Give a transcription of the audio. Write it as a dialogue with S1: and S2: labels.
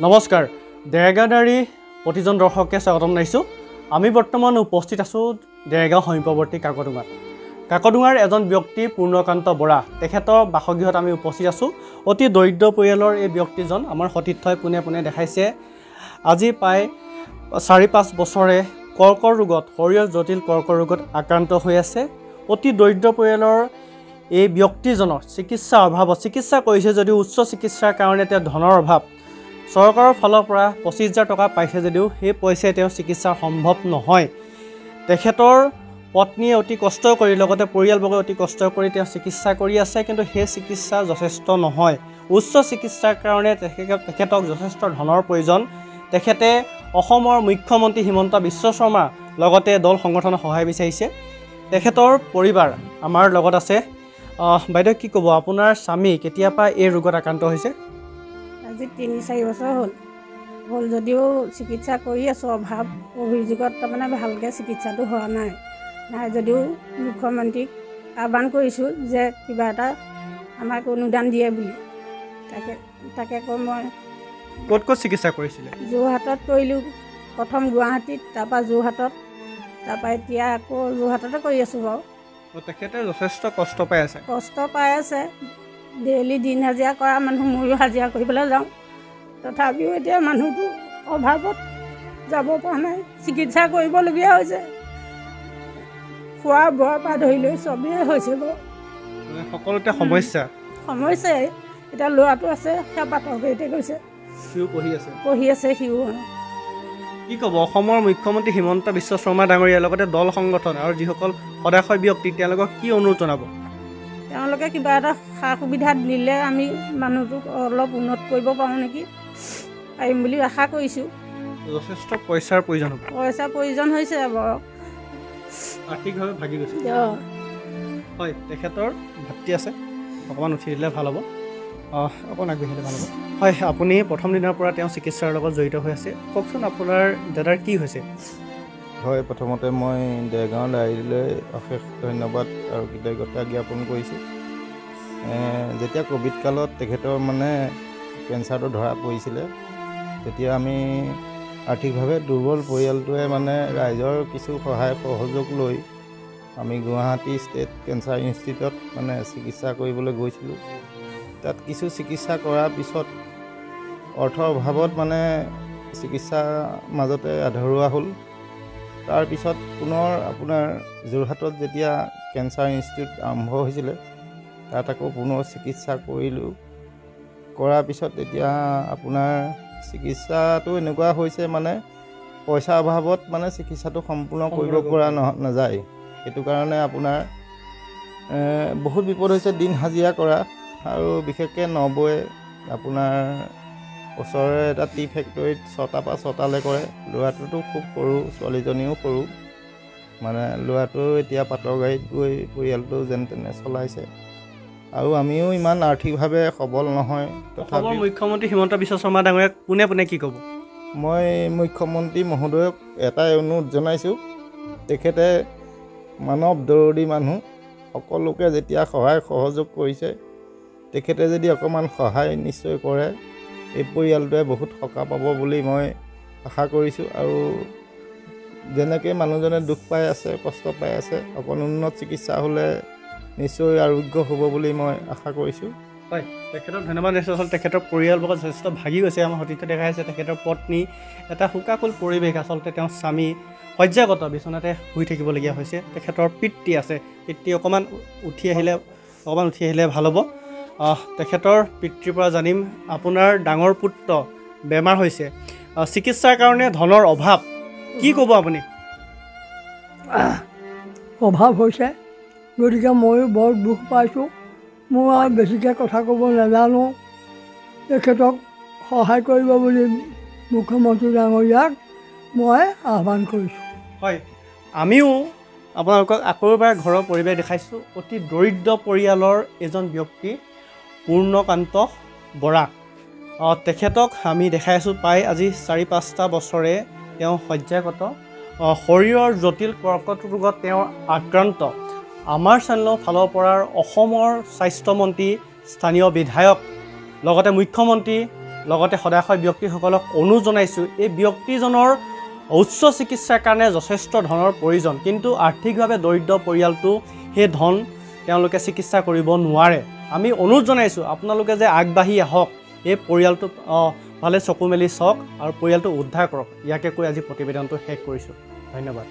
S1: নমস্কাৰ দেৰগাঁওদাৰী প্ৰতিজন দৰ্শকে স্বাগতম জনাইছোঁ। আমি বৰ্তমান উপস্থিত আছোঁ দেৰগাঁও সমীপৱৰ্তী কাকডোঙাৰ এজন ব্যক্তি পূৰ্ণকান্ত বৰা তেখেতৰ বাসগৃহত আমি উপস্থিত আছোঁ। অতি দৰিদ্ৰ পৰিয়ালৰ এই ব্যক্তিজন আমাৰ সতীৰ্থই পোনে পোনে দেখাইছে আজি প্ৰায় ৪-৫ বছৰে কৰ্কৰ ৰোগত শৰীৰৰ জটিল কৰ্কৰ ৰোগত আক্ৰান্ত হৈ আছে। অতি দৰিদ্ৰ পৰিয়ালৰ এই ব্যক্তিজনৰ চিকিৎসাৰ অভাৱত চিকিৎসা কৰিছে যদিও উচ্চ চিকিৎসাৰ কাৰণে তেওঁ ধনৰ অভাৱ। চৰকাৰৰ ফালৰ পৰা ২৫,০০০ টকা পাইছে যদিও সেই পইচাই তেওঁ চিকিৎসা সম্ভৱ নহয়। তেখেতৰ পত্নীয়ে অতি কষ্ট কৰি লগতে পৰিয়ালবৰ্গই অতি কষ্ট কৰি তেওঁ চিকিৎসা কৰি আছে, কিন্তু সেই চিকিৎসা যথেষ্ট নহয়। উচ্চ চিকিৎসাৰ কাৰণে তেখেতক যথেষ্ট ধনৰ প্ৰয়োজন। তেখেতে অসমৰ মুখ্যমন্ত্ৰী হিমন্ত বিশ্ব শৰ্মা লগতে দল সংগঠনৰ সহায় বিচাৰিছে। তেখেতৰ পৰিবাৰ আমাৰ লগত আছে। বাইদেউ কি ক'ব, আপোনাৰ স্বামী কেতিয়াৰ পৰা এই ৰোগত আক্ৰান্ত হৈছে?
S2: আজি ৩-৪ বছৰ হ'ল যদিও চিকিৎসা কৰি আছোঁ। অভিযোগত তাৰমানে ভালকৈ চিকিৎসাটো হোৱা নাই যদিও মুখ্যমন্ত্ৰীক আহ্বান কৰিছোঁ যে কিবা এটা আমাক অনুদান দিয়ে বুলি। তাকে কৈ মই
S1: ক'ত চিকিৎসা কৰিছিলে?
S2: যোৰহাটত কৰিলোঁ, প্ৰথম গুৱাহাটীত, তাৰপৰা যোৰহাটত, তাৰপৰা এতিয়া আকৌ যোৰহাটতে কৰি আছোঁ বাৰু।
S1: তেখেতে যথেষ্ট কষ্ট পাই আছে। ডেইলি দিন হাজিৰা কৰা মানুহ, ময়ো হাজিৰা কৰিবলৈ যাওঁ। তথাপিও এতিয়া মানুহটো অভাৱত যাব পৰা নাই, চিকিৎসা কৰিবলগীয়া হৈছে। খোৱা বোৱাৰ পৰা ধৰি লৈ চবেই হৈছে বাৰু, সকলোতে সমস্যাই। এতিয়া ল'ৰাটো আছে, সেয়া পাতৰগৈতে গৈছে, পঢ়ি আছে সিও। কি ক'ব, অসমৰ মুখ্যমন্ত্ৰী হিমন্ত বিশ্ব শৰ্মা ডাঙৰীয়াৰ লগতে দল সংগঠন আৰু যিসকল সদাশয় ব্যক্তি তেওঁলোকক কি অনুৰোধ জনাব?
S2: তেওঁলোকে কিবা এটা সা সুবিধা দিলে আমি মানুহটোক অলপ উন্নত কৰিব পাৰোঁ নেকি, পাৰিম বুলি আশা কৰিছোঁ।
S1: যথেষ্ট পইচাৰ
S2: প্ৰয়োজন হৈছে বাৰু,
S1: আৰ্থিকভাৱে ভাগি গৈছে। হয়, তেখেতৰ ভাতৃ আছে, অকণমান উঠি দিলে ভাল হ'ব, অকণ আগবাঢ়িলে ভাল হ'ব। হয়, আপুনি প্ৰথম দিনৰ পৰা তেওঁ চিকিৎসাৰ লগত জড়িত হৈ আছে, কওকচোন আপোনাৰ দাদাৰ কি হৈছে?
S3: হয়, প্ৰথমতে মই দেৰগাঁও ডায়েৰীলৈ অশেষ ধন্যবাদ আৰু কৃতজ্ঞতা জ্ঞাপন কৰিছোঁ। যেতিয়া ক'ভিড কালত তেখেতৰ মানে কেঞ্চাৰটো ধৰা পৰিছিলে, তেতিয়া আমি আৰ্থিকভাৱে দুৰ্বল পৰিয়ালটোৱে মানে ৰাইজৰ কিছু সহায় সহযোগ লৈ আমি গুৱাহাটী ষ্টেট কেঞ্চাৰ ইনষ্টিটিউটত মানে চিকিৎসা কৰিবলৈ গৈছিলোঁ। তাত কিছু চিকিৎসা কৰাৰ পিছত অৰ্থৰ অভাৱত মানে চিকিৎসা মাজতে আধৰুৱা হ'ল। তাৰপিছত পুনৰ আপোনাৰ যোৰহাটত যেতিয়া কেঞ্চাৰ ইনষ্টিটিউট আৰম্ভ হৈছিলে, তাত আকৌ পুনৰ চিকিৎসা কৰিলোঁ। কৰাৰ পিছত এতিয়া আপোনাৰ চিকিৎসাটো এনেকুৱা হৈছে মানে পইচাৰ অভাৱত মানে চিকিৎসাটো সম্পূৰ্ণ কৰিব পৰা নাযায়। সেইটো কাৰণে আপোনাৰ বহুত বিপদ হৈছে, দিন হাজিৰা কৰা আৰু বিশেষকৈ নবৌৱে আপোনাৰ ওচৰৰে এটা টি ফেক্টৰীত 6টাৰ পৰা 6টালৈ কৰে। ল'ৰাটোতো খুব সৰু, ছোৱালীজনীও সৰু, মানে ল'ৰাটো এতিয়া পাটৰ গাড়ীত গৈ পৰিয়ালটো যেন তেনে চলাইছে। আৰু আমিও ইমান আৰ্থিকভাৱে সবল নহয়।
S1: তথাপি মুখ্যমন্ত্ৰী হিমন্ত বিশ্ব শৰ্মা ডাঙৰীয়াক পোনে পোনে কি ক'ব?
S3: মই মুখ্যমন্ত্ৰী মহোদয়ক এটাই অনুৰোধ জনাইছোঁ, তেখেতে মানৱ দৰদী মানুহ, সকলোকে যেতিয়া সহায় সহযোগ কৰিছে, তেখেতে যদি অকণমান সহায় নিশ্চয় কৰে, এই পৰিয়ালটোৱে বহুত সকাহ পাব বুলি মই আশা কৰিছোঁ। আৰু যেনেকৈ মানুহজনে দুখ পাই আছে, কষ্ট পাই আছে, অকণ উন্নত চিকিৎসা হ'লে নিশ্চয় আৰোগ্য হ'ব বুলি মই আশা কৰিছোঁ।
S1: হয়, তেখেতক ধন্যবাদ দিছোঁ। আচলতে তেখেতৰ পৰিয়ালবৰ্গ যথেষ্ট ভাগি গৈছে। আমাৰ সতীৰ্থ দেখাই আছে তেখেতৰ পত্নী, এটা শোকাকুল পৰিৱেশ। আচলতে তেওঁৰ স্বামী শয্যাগত বিচনাতে শুই থাকিবলগীয়া হৈছে। তেখেতৰ পিতৃ আছে, পিতৃ অকণমান উঠি আহিলে ভাল হ'ব। তেখেতৰ পিতৃৰ পৰা জানিম, আপোনাৰ ডাঙৰ পুত্ৰ বেমাৰ হৈছে, চিকিৎসাৰ কাৰণে ধনৰ অভাৱ, কি ক'ব আপুনি?
S4: অভাৱ হৈছে, গতিকে ময়ো বৰ দুখ পাইছোঁ। মই আৰু বেছিকৈ কথা ক'ব নাজানো। তেখেতক সহায় কৰিব বুলি মুখ্যমন্ত্ৰী ডাঙৰীয়াক মই আহ্বান কৰিছোঁ।
S1: হয়, আমিও আপোনালোকক আকৌ এবাৰ ঘৰৰ পৰিৱেশ দেখাইছোঁ। অতি দৰিদ্ৰ পৰিয়ালৰ এজন ব্যক্তি পূৰ্ণকান্ত বৰা, তেখেতক আমি দেখাই আছোঁ প্ৰায় আজি ৪-৫টা বছৰে তেওঁ শয্যাগত, শৰীৰৰ জটিল কৰ্কট ৰোগত তেওঁ আক্ৰান্ত। আমাৰ চেনেলৰ ফালৰ পৰা অসমৰ স্বাস্থ্যমন্ত্ৰী, স্থানীয় বিধায়ক, লগতে মুখ্যমন্ত্ৰী লগতে সদাশয় ব্যক্তিসকলক অনুৰোধ জনাইছোঁ এই ব্যক্তিজনৰ উচ্চ চিকিৎসাৰ কাৰণে যথেষ্ট ধনৰ প্ৰয়োজন, কিন্তু আৰ্থিকভাৱে দৰিদ্ৰ পৰিয়ালটো সেই ধন তেওঁলোকে চিকিৎসা কৰিব নোৱাৰে। আমি অনুৰোধ জনাইছোঁ আপোনালোকে যে আগবাঢ়ি আহক, এই পৰিয়ালটো ভালে চকু মেলি চাওক আৰু পৰিয়ালটো উদ্ধাৰ কৰক। ইয়াকে কৈ আজি প্ৰতিবেদনটো শেষ কৰিছোঁ। ধন্যবাদ।